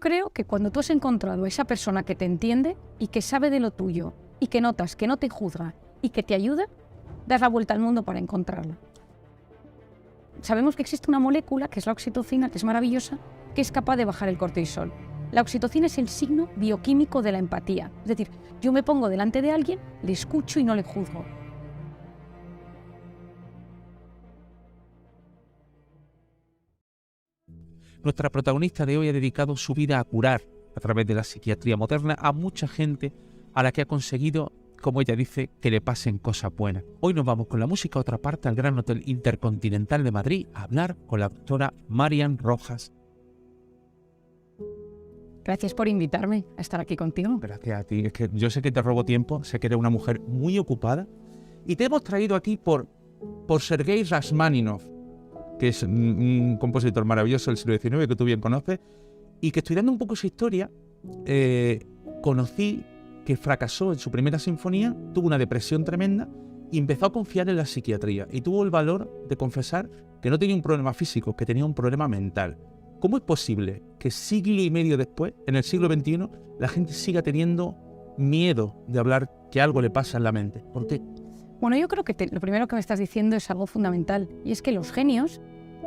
yo creo que cuando tú has encontrado a esa persona que te entiende y que sabe de lo tuyo y que notas que no te juzga y que te ayuda, das la vuelta al mundo para encontrarla. Sabemos que existe una molécula, que es la oxitocina, que es maravillosa, que es capaz de bajar el cortisol. La oxitocina es el signo bioquímico de la empatía. Es decir, yo me pongo delante de alguien, le escucho y no le juzgo. Nuestra protagonista de hoy ha dedicado su vida a curar, a través de la psiquiatría moderna, a mucha gente a la que ha conseguido, como ella dice, que le pasen cosas buenas. Hoy nos vamos con la música a otra parte, al Gran Hotel Intercontinental de Madrid, a hablar con la doctora Marian Rojas. Gracias por invitarme a estar aquí contigo. Gracias a ti. Es que yo sé que te robo tiempo, sé que eres una mujer muy ocupada y te hemos traído aquí por Sergei Rachmaninoff, que es un compositor maravilloso del siglo XIX que tú bien conoces, y que estudiando un poco su historia, conocí que fracasó en su primera sinfonía, tuvo una depresión tremenda y empezó a confiar en la psiquiatría y tuvo el valor de confesar que no tenía un problema físico, que tenía un problema mental. ¿Cómo es posible que siglo y medio después, en el siglo XXI, la gente siga teniendo miedo de hablar que algo le pasa en la mente? ¿Por qué? Bueno, yo creo que lo primero que me estás diciendo es algo fundamental, y es que los genios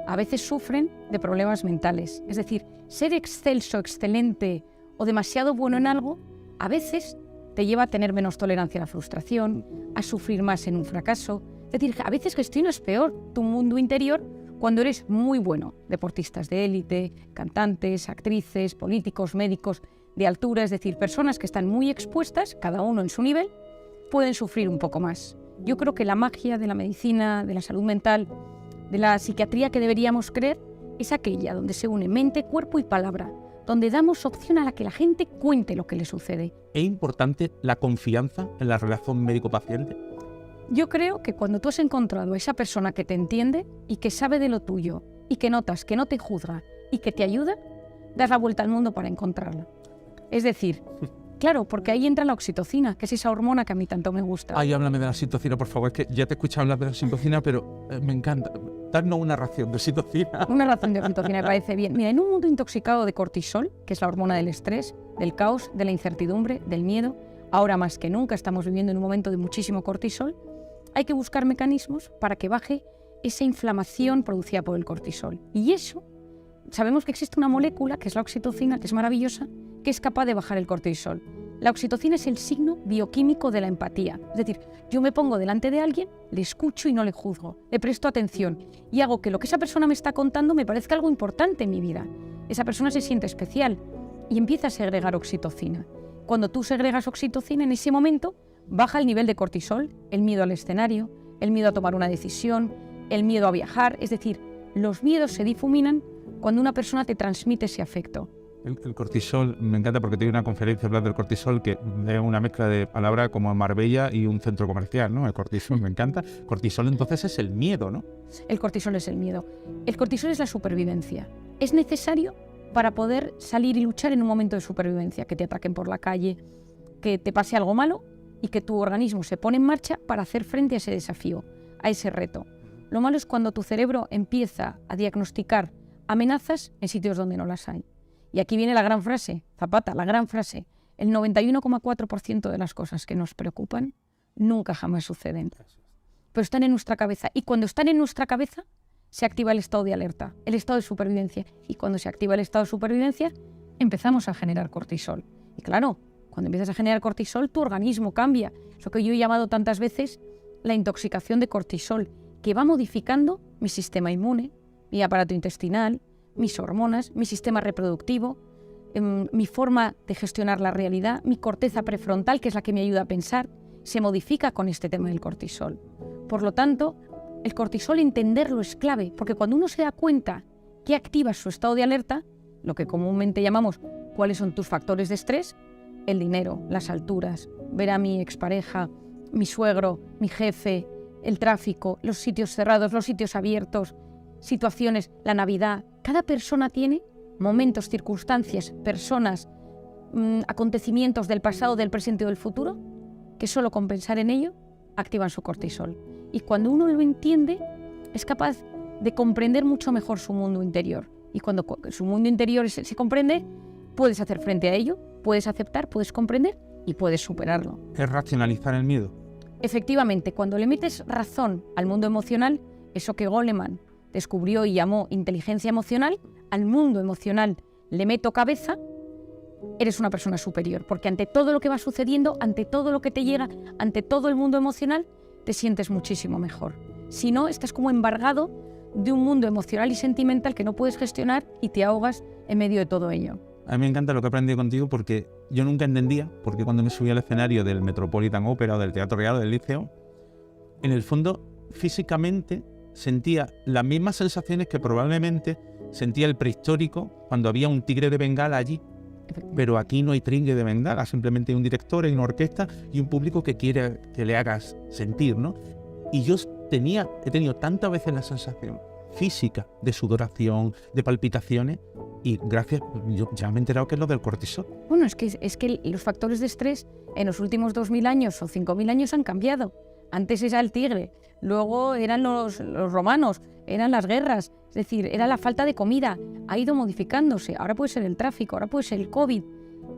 a veces sufren de problemas mentales. Es decir, ser excelso, excelente o demasiado bueno en algo, a veces te lleva a tener menos tolerancia a la frustración, a sufrir más en un fracaso. Es decir, a veces gestionas peor tu mundo interior cuando eres muy bueno. Deportistas de élite, cantantes, actrices, políticos, médicos de altura, es decir, personas que están muy expuestas, cada uno en su nivel, pueden sufrir un poco más. Yo creo que la magia de la medicina, de la salud mental, de la psiquiatría que deberíamos creer, es aquella donde se une mente, cuerpo y palabra, donde damos opción a la que la gente cuente lo que le sucede. ¿Es importante la confianza en la relación médico-paciente? Yo creo que cuando tú has encontrado a esa persona que te entiende y que sabe de lo tuyo y que notas que no te juzga y que te ayuda, das la vuelta al mundo para encontrarla. Es decir, claro, porque ahí entra la oxitocina, que es esa hormona que a mí tanto me gusta. Ay, háblame de la oxitocina, por favor. Es que ya te he escuchado hablar de la oxitocina, pero me encanta. Darnos una ración de oxitocina. Una ración de oxitocina me parece bien. Mira, en un mundo intoxicado de cortisol, que es la hormona del estrés, del caos, de la incertidumbre, del miedo, ahora más que nunca estamos viviendo en un momento de muchísimo cortisol, hay que buscar mecanismos para que baje esa inflamación producida por el cortisol. Y eso, sabemos que existe una molécula, que es la oxitocina, que es maravillosa, que es capaz de bajar el cortisol. La oxitocina es el signo bioquímico de la empatía. Es decir, yo me pongo delante de alguien, le escucho y no le juzgo, le presto atención y hago que lo que esa persona me está contando me parezca algo importante en mi vida. Esa persona se siente especial y empieza a segregar oxitocina. Cuando tú segregas oxitocina, en ese momento baja el nivel de cortisol, el miedo al escenario, el miedo a tomar una decisión, el miedo a viajar. Es decir, los miedos se difuminan cuando una persona te transmite ese afecto. El cortisol, me encanta porque tengo una conferencia hablando del cortisol que es una mezcla de palabras como Marbella y un centro comercial, ¿no? El cortisol me encanta. Cortisol entonces es el miedo, ¿no? El cortisol es el miedo. El cortisol es la supervivencia. Es necesario para poder salir y luchar en un momento de supervivencia, que te ataquen por la calle, que te pase algo malo y que tu organismo se pone en marcha para hacer frente a ese desafío, a ese reto. Lo malo es cuando tu cerebro empieza a diagnosticar amenazas en sitios donde no las hay. Y aquí viene la gran frase, Zapata, la gran frase. El 91,4% de las cosas que nos preocupan nunca jamás suceden. Pero están en nuestra cabeza. Y cuando están en nuestra cabeza, se activa el estado de alerta, el estado de supervivencia. Y cuando se activa el estado de supervivencia, empezamos a generar cortisol. Y claro, cuando empiezas a generar cortisol, tu organismo cambia. Eso que yo he llamado tantas veces la intoxicación de cortisol, que va modificando mi sistema inmune, mi aparato intestinal, mis hormonas, mi sistema reproductivo, mi forma de gestionar la realidad, mi corteza prefrontal, que es la que me ayuda a pensar, se modifica con este tema del cortisol. Por lo tanto, el cortisol, entenderlo es clave, porque cuando uno se da cuenta que activa su estado de alerta, lo que comúnmente llamamos cuáles son tus factores de estrés, el dinero, las alturas, ver a mi expareja, mi suegro, mi jefe, el tráfico, los sitios cerrados, los sitios abiertos, situaciones, la Navidad. Cada persona tiene momentos, circunstancias, personas, acontecimientos del pasado, del presente o del futuro, que solo con pensar en ello activan su cortisol. Y cuando uno lo entiende, es capaz de comprender mucho mejor su mundo interior. Y cuando su mundo interior se comprende, puedes hacer frente a ello, puedes aceptar, puedes comprender y puedes superarlo. Es racionalizar el miedo. Efectivamente, cuando le metes razón al mundo emocional, eso que Goleman descubrió y llamó inteligencia emocional, al mundo emocional le meto cabeza, eres una persona superior, porque ante todo lo que va sucediendo, ante todo lo que te llega, ante todo el mundo emocional, te sientes muchísimo mejor. Si no, estás como embargado de un mundo emocional y sentimental que no puedes gestionar y te ahogas en medio de todo ello. A mí me encanta lo que he aprendido contigo porque yo nunca entendía, porque cuando me subí al escenario del Metropolitan Opera o del Teatro Real o del Liceo, en el fondo, físicamente, sentía las mismas sensaciones que probablemente sentía el prehistórico cuando había un tigre de Bengala allí. Pero aquí no hay tigre de Bengala, simplemente hay un director, hay una orquesta y un público que quiere que le hagas sentir, ¿no? Y yo he tenido tantas veces la sensación física de sudoración, de palpitaciones, y gracias, yo ya me he enterado que es lo del cortisol. Bueno, es que los factores de estrés en los últimos 2000 años o 5000 años han cambiado. Antes era el tigre, luego eran los romanos, eran las guerras, es decir, era la falta de comida, ha ido modificándose. Ahora puede ser el tráfico, ahora puede ser el COVID.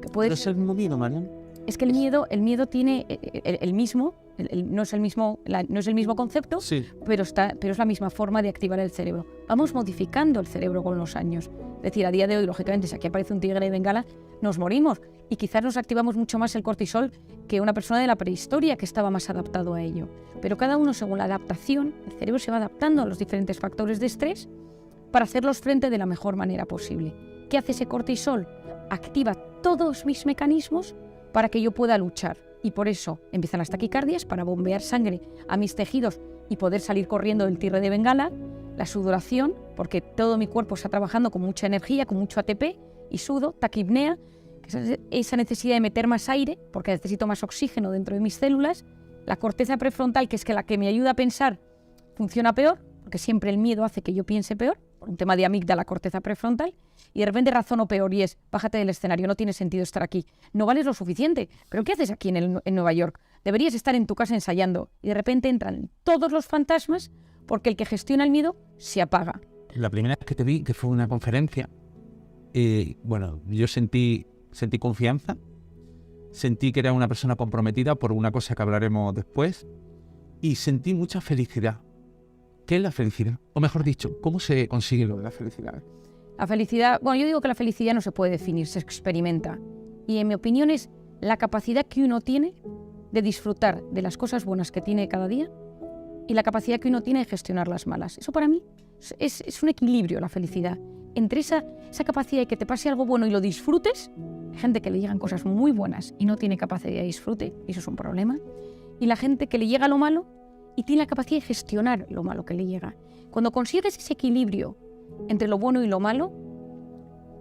Que puede ¿Pero es el mismo miedo, Marian? Es que el miedo tiene el mismo, no es el mismo concepto, sí, pero es la misma forma de activar el cerebro. Vamos modificando el cerebro con los años. Es decir, a día de hoy, lógicamente, si aquí aparece un tigre de Bengala, nos morimos. Y quizás nos activamos mucho más el cortisol que una persona de la prehistoria que estaba más adaptado a ello. Pero cada uno, según la adaptación, el cerebro se va adaptando a los diferentes factores de estrés para hacerlos frente de la mejor manera posible. ¿Qué hace ese cortisol? Activa todos mis mecanismos para que yo pueda luchar. Y por eso empiezan las taquicardias, para bombear sangre a mis tejidos y poder salir corriendo del tigre de Bengala, la sudoración, porque todo mi cuerpo está trabajando con mucha energía, con mucho ATP, y sudo, taquipnea, que es esa necesidad de meter más aire, porque necesito más oxígeno dentro de mis células. La corteza prefrontal, que es la que me ayuda a pensar, funciona peor, porque siempre el miedo hace que yo piense peor, por un tema de amígdala, corteza prefrontal, y de repente razono peor y es, bájate del escenario, no tiene sentido estar aquí, no vales lo suficiente, pero ¿qué haces aquí en Nueva York? Deberías estar en tu casa ensayando, y de repente entran todos los fantasmas porque el que gestiona el miedo se apaga. La primera vez que te vi, que fue una conferencia, yo sentí confianza, sentí que era una persona comprometida por una cosa que hablaremos después, y sentí mucha felicidad. ¿Qué es la felicidad? O mejor dicho, ¿cómo se consigue lo de la felicidad? La felicidad, yo digo que la felicidad no se puede definir, se experimenta. Y en mi opinión es la capacidad que uno tiene de disfrutar de las cosas buenas que tiene cada día y la capacidad que uno tiene de gestionar las malas. Eso para mí es un equilibrio, la felicidad. Entre esa capacidad de que te pase algo bueno y lo disfrutes, hay gente que le llegan cosas muy buenas y no tiene capacidad de disfrute, y eso es un problema, y la gente que le llega lo malo y tiene la capacidad de gestionar lo malo que le llega. Cuando consigues ese equilibrio entre lo bueno y lo malo,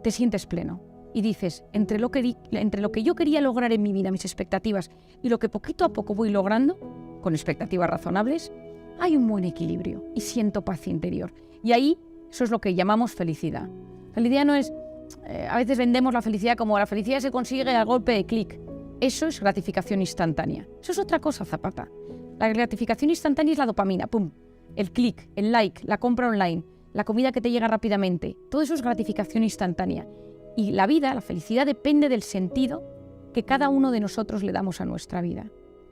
te sientes pleno. Y dices, entre lo que yo quería lograr en mi vida, mis expectativas, y lo que poquito a poco voy logrando, con expectativas razonables, hay un buen equilibrio y siento paz interior. Y ahí, eso es lo que llamamos felicidad. Felicidad no es... a veces vendemos la felicidad como la felicidad se consigue al golpe de clic. Eso es gratificación instantánea. Eso es otra cosa, Zapata. La gratificación instantánea es la dopamina, ¡pum! El clic, el like, la compra online, la comida que te llega rápidamente. Todo eso es gratificación instantánea. Y la vida, la felicidad, depende del sentido que cada uno de nosotros le damos a nuestra vida.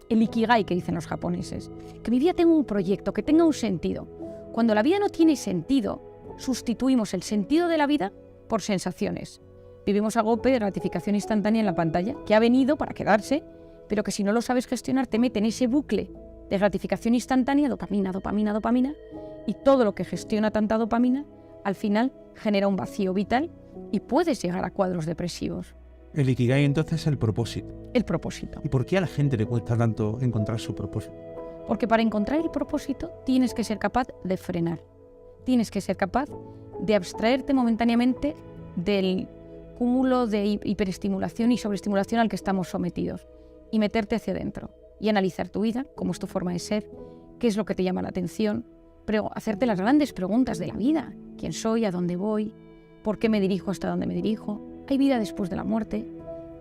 El ikigai, que dicen los japoneses. Que mi vida tenga un proyecto, que tenga un sentido. Cuando la vida no tiene sentido, sustituimos el sentido de la vida por sensaciones. Vivimos a golpe de gratificación instantánea en la pantalla, que ha venido para quedarse, pero que si no lo sabes gestionar te mete en ese bucle de gratificación instantánea, dopamina, dopamina, dopamina, y todo lo que gestiona tanta dopamina, al final genera un vacío vital y puedes llegar a cuadros depresivos. El ikigai entonces es el propósito. El propósito. ¿Y por qué a la gente le cuesta tanto encontrar su propósito? Porque para encontrar el propósito tienes que ser capaz de frenar. Tienes que ser capaz de abstraerte momentáneamente del cúmulo de hiperestimulación y sobreestimulación al que estamos sometidos y meterte hacia adentro y analizar tu vida, cómo es tu forma de ser, qué es lo que te llama la atención, pero hacerte las grandes preguntas de la vida. ¿Quién soy? ¿A dónde voy? ¿Por qué me dirijo hasta dónde me dirijo? ¿Hay vida después de la muerte?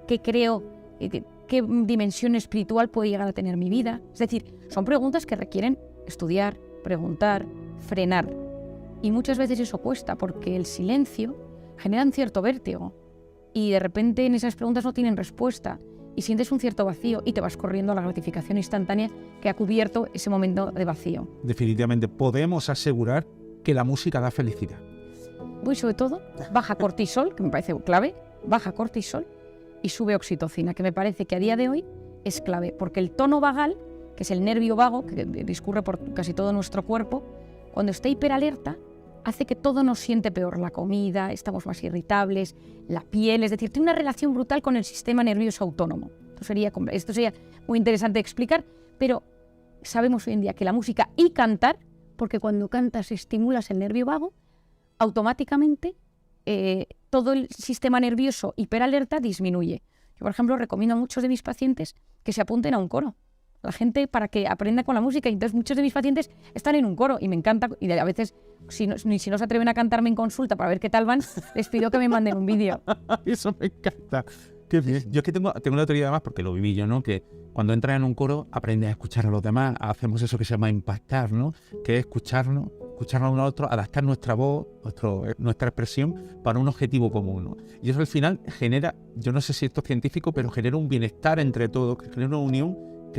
¿Qué creo? ¿Qué dimensión espiritual puede llegar a tener mi vida? Es decir, son preguntas que requieren estudiar, preguntar, frenar. Y muchas veces eso cuesta porque el silencio genera un cierto vértigo. y de repente en esas preguntas no tienen respuesta y sientes un cierto vacío y te vas corriendo a la gratificación instantánea que ha cubierto ese momento de vacío. Definitivamente podemos asegurar que la música da felicidad. Voy sobre todo, baja cortisol, que me parece clave, baja cortisol y sube oxitocina, que me parece que a día de hoy es clave, porque el tono vagal, que es el nervio vago que discurre por casi todo nuestro cuerpo, cuando está hiperalerta, hace que todo nos siente peor, la comida, estamos más irritables, la piel, es decir, tiene una relación brutal con el sistema nervioso autónomo. Esto sería muy interesante de explicar, pero sabemos hoy en día que la música y cantar, porque cuando cantas estimulas el nervio vago, automáticamente todo el sistema nervioso hiperalerta disminuye. Yo, por ejemplo, recomiendo a muchos de mis pacientes que se apunten a un coro. La gente para que aprenda con la música. Y entonces muchos de mis pacientes están en un coro y me encanta. Y a veces, si no se atreven a cantarme en consulta para ver qué tal van, les pido que me manden un vídeo. Eso me encanta. Qué bien. Yo es que tengo una teoría además, porque lo viví yo, ¿no? Que cuando entras en un coro aprendes a escuchar a los demás, hacemos eso que se llama impactar, ¿no? Que es escucharnos uno a otro, adaptar nuestra voz, nuestra expresión para un objetivo común, ¿no? Y eso al final genera, yo no sé si esto es científico, pero genera un bienestar entre todos, que genera una unión.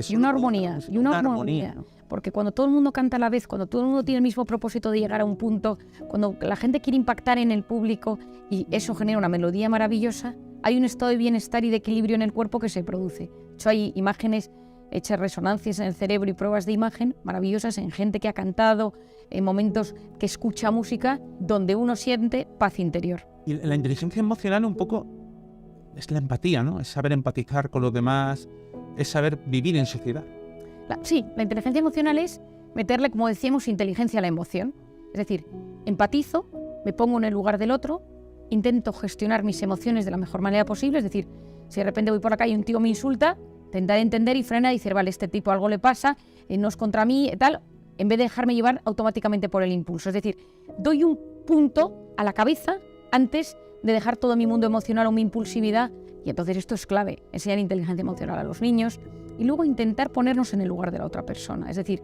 Y una armonía. Porque cuando todo el mundo canta a la vez, cuando todo el mundo tiene el mismo propósito de llegar a un punto, cuando la gente quiere impactar en el público y eso genera una melodía maravillosa, hay un estado de bienestar y de equilibrio en el cuerpo que se produce. De hecho, hay imágenes hechas, resonancias en el cerebro y pruebas de imagen maravillosas en gente que ha cantado, en momentos que escucha música, donde uno siente paz interior. Y la inteligencia emocional un poco es la empatía, ¿no? Es saber empatizar con los demás, es saber vivir en sociedad. Sí, la inteligencia emocional es meterle, como decíamos, inteligencia a la emoción. Es decir, empatizo, me pongo en el lugar del otro, intento gestionar mis emociones de la mejor manera posible. Es decir, si de repente voy por la calle y un tío me insulta, intentar entender y frenar y decir, vale, este tipo algo le pasa, no es contra mí, tal, en vez de dejarme llevar automáticamente por el impulso. Es decir, doy un punto a la cabeza antes de dejar todo mi mundo emocional o mi impulsividad. Y entonces esto es clave, enseñar inteligencia emocional a los niños y luego intentar ponernos en el lugar de la otra persona. Es decir,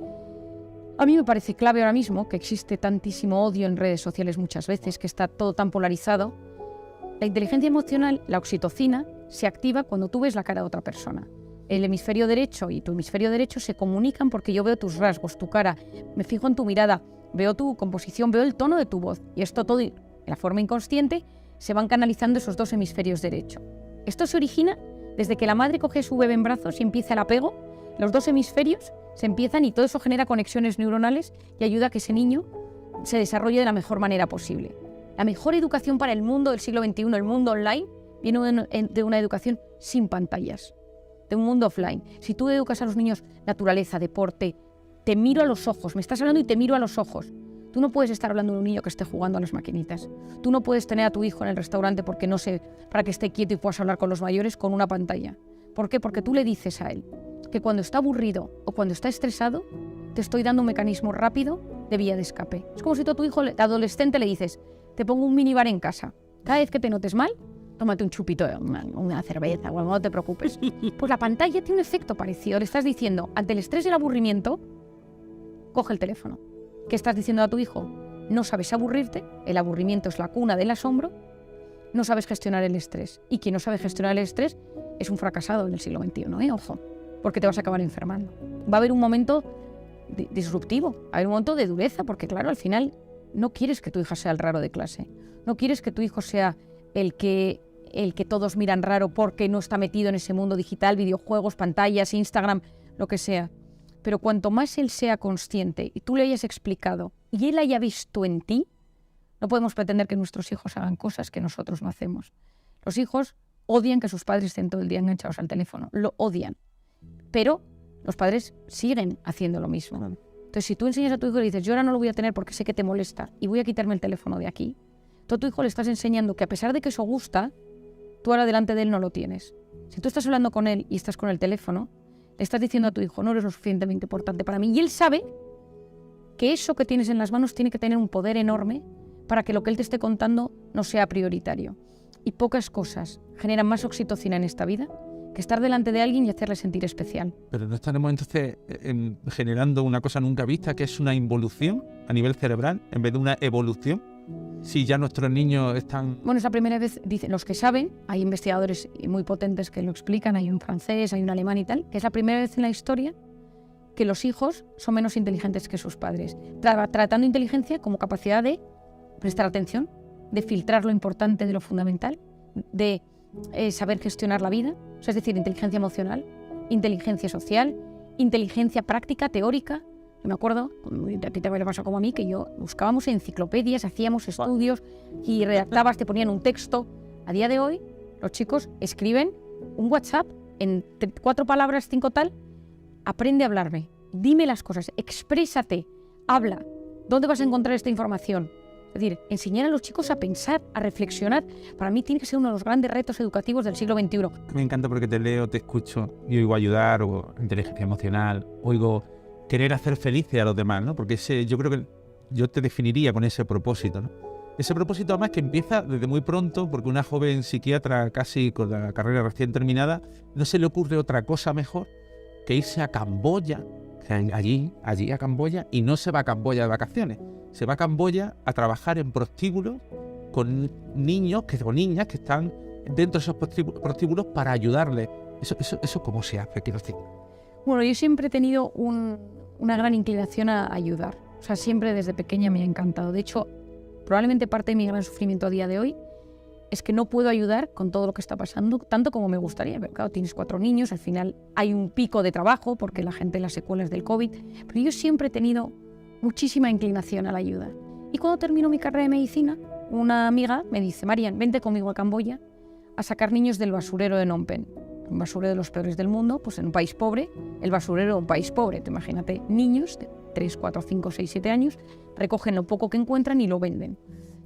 a mí me parece clave ahora mismo que existe tantísimo odio en redes sociales muchas veces, que está todo tan polarizado. La inteligencia emocional, la oxitocina, se activa cuando tú ves la cara de otra persona. El hemisferio derecho y tu hemisferio derecho se comunican porque yo veo tus rasgos, tu cara, me fijo en tu mirada, veo tu composición, veo el tono de tu voz. Y esto todo, de la forma inconsciente, se van canalizando esos dos hemisferios derechos. Esto se origina desde que la madre coge a su bebé en brazos y empieza el apego, los dos hemisferios se empiezan y todo eso genera conexiones neuronales y ayuda a que ese niño se desarrolle de la mejor manera posible. La mejor educación para el mundo del siglo XXI, el mundo online, viene de una educación sin pantallas, de un mundo offline. Si tú educas a los niños naturaleza, deporte, te miro a los ojos, me estás hablando y te miro a los ojos. Tú no puedes estar hablando de un niño que esté jugando a las maquinitas. Tú no puedes tener a tu hijo en el restaurante porque no sé, para que esté quieto y puedas hablar con los mayores con una pantalla. ¿Por qué? Porque tú le dices a él que cuando está aburrido o cuando está estresado, te estoy dando un mecanismo rápido de vía de escape. Es como si tú a tu hijo adolescente le dices, te pongo un minibar en casa. Cada vez que te notes mal, tómate un chupito de una cerveza o algo, no te preocupes. Pues la pantalla tiene un efecto parecido. Le estás diciendo, ante el estrés y el aburrimiento, coge el teléfono. ¿Qué estás diciendo a tu hijo? No sabes aburrirte, el aburrimiento es la cuna del asombro, no sabes gestionar el estrés. Y quien no sabe gestionar el estrés es un fracasado en el siglo XXI, ojo, porque te vas a acabar enfermando. Va a haber un momento disruptivo, va a haber un momento de dureza, porque claro, al final no quieres que tu hija sea el raro de clase, no quieres que tu hijo sea el que todos miran raro porque no está metido en ese mundo digital, videojuegos, pantallas, Instagram, lo que sea. Pero cuanto más él sea consciente y tú le hayas explicado y él haya visto en ti, no podemos pretender que nuestros hijos hagan cosas que nosotros no hacemos. Los hijos odian que sus padres estén todo el día enganchados al teléfono, lo odian. Pero los padres siguen haciendo lo mismo. Entonces, si tú enseñas a tu hijo y le dices, yo ahora no lo voy a tener porque sé que te molesta y voy a quitarme el teléfono de aquí, tú a tu hijo le estás enseñando que a pesar de que eso gusta, tú ahora delante de él no lo tienes. Si tú estás hablando con él y estás con el teléfono, le estás diciendo a tu hijo, no eres lo suficientemente importante para mí. Y él sabe que eso que tienes en las manos tiene que tener un poder enorme para que lo que él te esté contando no sea prioritario. Y pocas cosas generan más oxitocina en esta vida que estar delante de alguien y hacerle sentir especial. Pero no estaremos entonces generando una cosa nunca vista, que es una involución a nivel cerebral en vez de una evolución. Si ya nuestros niños están... Bueno, es la primera vez, dicen los que saben, hay investigadores muy potentes que lo explican, hay un francés, hay un alemán y tal, que es la primera vez en la historia que los hijos son menos inteligentes que sus padres, tratando inteligencia como capacidad de prestar atención, de filtrar lo importante de lo fundamental, de saber gestionar la vida, o sea, es decir, inteligencia emocional, inteligencia social, inteligencia práctica, teórica. Yo me acuerdo, a ti te había pasado como a mí, que yo buscábamos enciclopedias, hacíamos estudios y redactabas, te ponían un texto. A día de hoy, los chicos escriben un WhatsApp en 4 palabras, 5 tal, aprende a hablarme, dime las cosas, exprésate, habla, ¿dónde vas a encontrar esta información? Es decir, enseñar a los chicos a pensar, a reflexionar, para mí tiene que ser uno de los grandes retos educativos del siglo XXI. Me encanta porque te leo, te escucho y oigo ayudar, o inteligencia emocional, oigo querer hacer felices a los demás, ¿no? Porque yo creo que yo te definiría con ese propósito, ¿no? Ese propósito además que empieza desde muy pronto, porque una joven psiquiatra casi con la carrera recién terminada, no se le ocurre otra cosa mejor que irse a Camboya, allí a Camboya, y no se va a Camboya de vacaciones, se va a Camboya a trabajar en prostíbulos con niños o niñas que están dentro de esos prostíbulos para ayudarles. ¿Eso cómo se hace? Quiero decir. Bueno, yo siempre he tenido una gran inclinación a ayudar. O sea, siempre desde pequeña me ha encantado. De hecho, probablemente parte de mi gran sufrimiento a día de hoy es que no puedo ayudar con todo lo que está pasando, tanto como me gustaría. Pero claro, tienes 4 niños, al final hay un pico de trabajo porque la gente las secuelas del COVID. Pero yo siempre he tenido muchísima inclinación a la ayuda. Y cuando termino mi carrera de medicina, una amiga me dice: Marian, vente conmigo a Camboya a sacar niños del basurero de Phnom Penh. Un basurero de los peores del mundo, pues en un país pobre, el basurero de un país pobre. Te imagínate, niños de 3, 4, 5, 6, 7 años, recogen lo poco que encuentran y lo venden.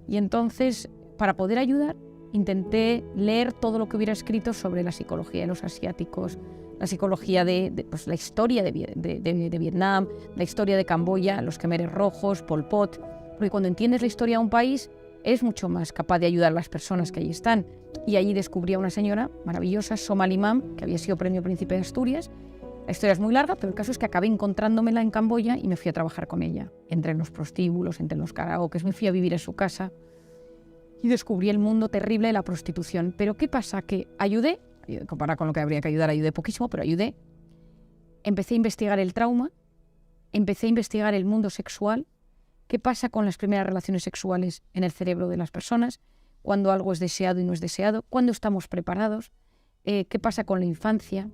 Y entonces, para poder ayudar, intenté leer todo lo que hubiera escrito sobre la psicología de los asiáticos, la psicología pues, la historia de Vietnam, la historia de Camboya, los Khmeres rojos, Pol Pot. Porque cuando entiendes la historia de un país, eres mucho más capaz de ayudar a las personas que allí están. Y allí descubrí a una señora maravillosa, Somal Imam, que había sido premio Príncipe de Asturias. La historia es muy larga, pero el caso es que acabé encontrándomela en Camboya y me fui a trabajar con ella. Entré en los prostíbulos, entré en los karaokes, me fui a vivir en su casa y descubrí el mundo terrible de la prostitución. Pero ¿qué pasa? Que ayudé, comparado con lo que habría que ayudar, ayudé poquísimo, pero ayudé. Empecé a investigar el trauma, empecé a investigar el mundo sexual, qué pasa con las primeras relaciones sexuales en el cerebro de las personas, cuando algo es deseado y no es deseado, cuándo estamos preparados, qué pasa con la infancia,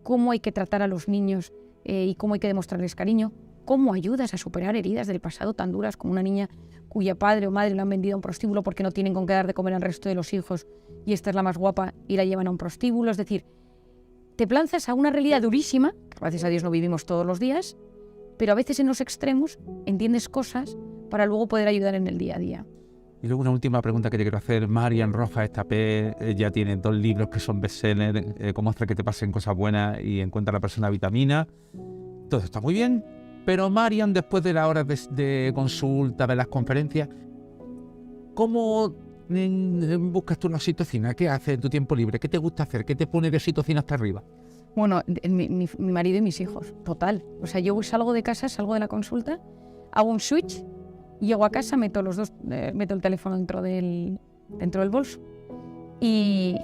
cómo hay que tratar a los niños y cómo hay que demostrarles cariño, cómo ayudas a superar heridas del pasado tan duras como una niña cuya padre o madre la han vendido a un prostíbulo porque no tienen con qué dar de comer al resto de los hijos y esta es la más guapa y la llevan a un prostíbulo. Es decir, te lanzas a una realidad durísima, que gracias a Dios no vivimos todos los días, pero a veces en los extremos entiendes cosas para luego poder ayudar en el día a día. Y luego una última pregunta que te quiero hacer. Marian Rojas Estapé ya tiene 2 libros que son bestsellers, cómo hacer que te pasen cosas buenas y encuentra la persona vitamina. Todo está muy bien, pero Marian, después de las horas de consulta, de las conferencias, ¿cómo buscas tú una oxitocina? ¿Qué haces en tu tiempo libre? ¿Qué te gusta hacer? ¿Qué te pone de oxitocina hasta arriba? Bueno, mi marido y mis hijos, total. O sea, yo salgo de casa, salgo de la consulta, hago un switch, llego a casa, meto el teléfono dentro del bolso y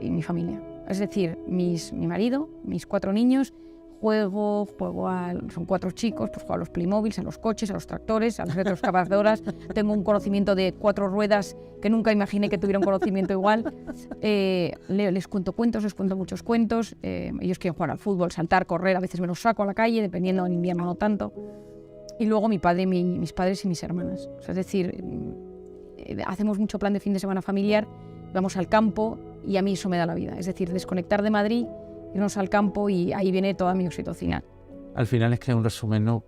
mi familia. Es decir, mi marido, mis 4 niños, son 4 chicos, pues juego a los Playmobil, a los coches, a los tractores, a las retroexcavadoras. Tengo un conocimiento de 4 ruedas que nunca imaginé que tuviera un conocimiento igual. Les cuento cuentos, les cuento muchos cuentos. Ellos quieren jugar al fútbol, saltar, correr, a veces me los saco a la calle, dependiendo, en invierno no tanto. Y luego mi padre, mis padres y mis hermanas. O sea, es decir, hacemos mucho plan de fin de semana familiar, vamos al campo y a mí eso me da la vida. Es decir, desconectar de Madrid, irnos al campo y ahí viene toda mi oxitocina. Al final es que es un resumen, ¿no?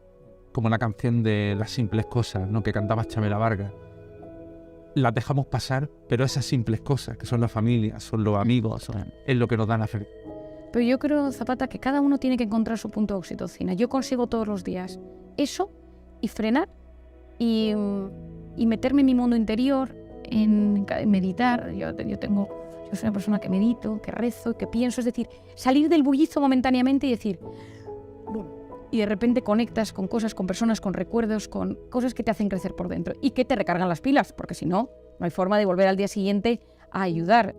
Como la canción de Las simples cosas, ¿no? Que cantaba Chabela Vargas. Las dejamos pasar, pero esas simples cosas, que son la familia, son los amigos, es lo que nos dan la felicidad. Pero yo creo, Zapata, que cada uno tiene que encontrar su punto de oxitocina. Yo consigo todos los días eso y frenar y meterme en mi mundo interior, en meditar. Yo soy una persona que medito, que rezo, que pienso, es decir, salir del bullizo momentáneamente y decir, y de repente conectas con cosas, con personas, con recuerdos, con cosas que te hacen crecer por dentro y que te recargan las pilas, porque si no, no hay forma de volver al día siguiente a ayudar.